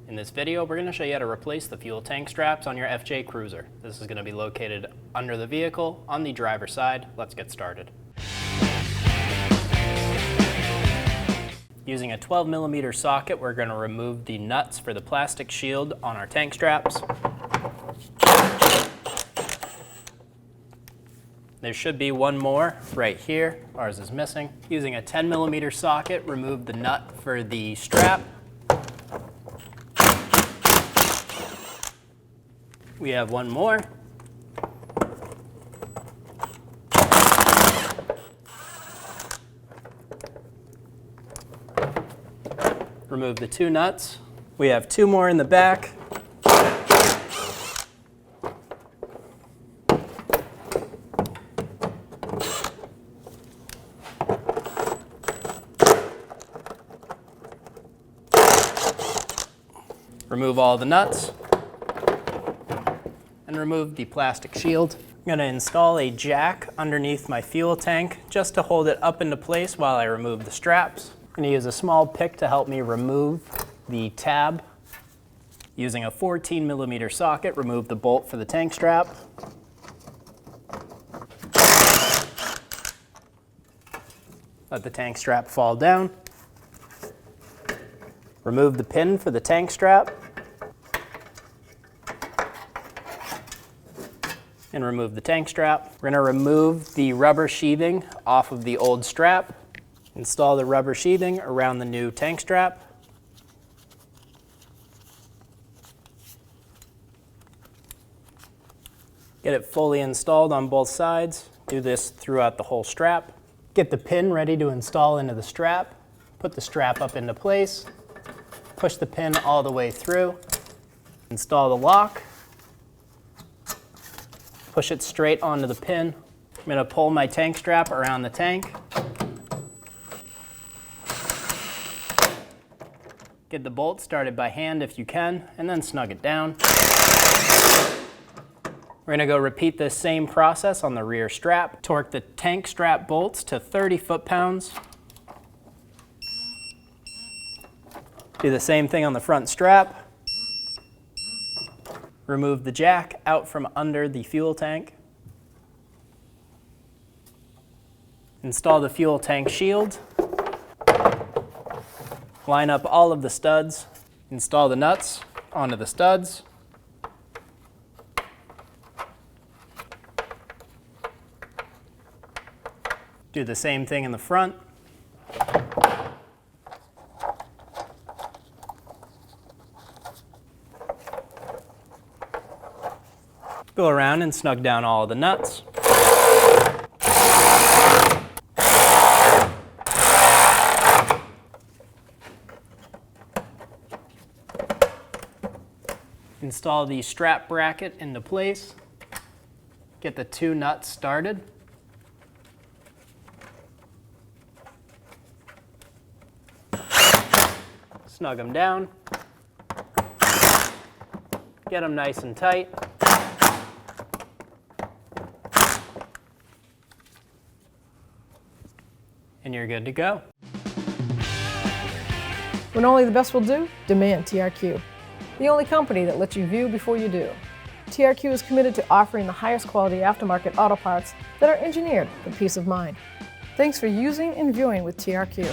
In this video, we're going to show you how to replace the fuel tank straps on your FJ Cruiser. This is going to be located under the vehicle on the driver's side. Let's get started. Using a 12mm socket, we're going to remove the nuts for the plastic shield on our tank straps. There should be one more right here. Ours is missing. Using a 10mm socket, remove the nut for the strap. We have one more. Remove the two nuts. We have two more in the back. Remove all the nuts and remove the plastic shield. I'm going to install a jack underneath my fuel tank just to hold it up into place while I remove the straps. I'm going to use a small pick to help me remove the tab. Using a 14mm socket, remove the bolt for the tank strap. Let the tank strap fall down. Remove the pin for the tank strap. And remove the tank strap. We're going to remove the rubber sheathing off of the old strap. Install the rubber sheathing around the new tank strap. Get it fully installed on both sides. Do this throughout the whole strap. Get the pin ready to install into the strap. Put the strap up into place. Push the pin all the way through. Install the lock. Push it straight onto the pin. I'm going to pull my tank strap around the tank. Get the bolt started by hand if you can, and then snug it down. We're going to go repeat this same process on the rear strap. Torque the tank strap bolts to 30 foot-pounds. Do the same thing on the front strap. Remove the jack out from under the fuel tank. Install the fuel tank shield. Line up all of the studs. Install the nuts onto the studs. Do the same thing in the front. Go around and snug down all of the nuts. Install the strap bracket into place. Get the two nuts started. Snug them down. Get them nice and tight. And you're good to go. When only the best will do, demand TRQ. The only company that lets you view before you do. TRQ is committed to offering the highest quality aftermarket auto parts that are engineered for peace of mind. Thanks for using and viewing with TRQ.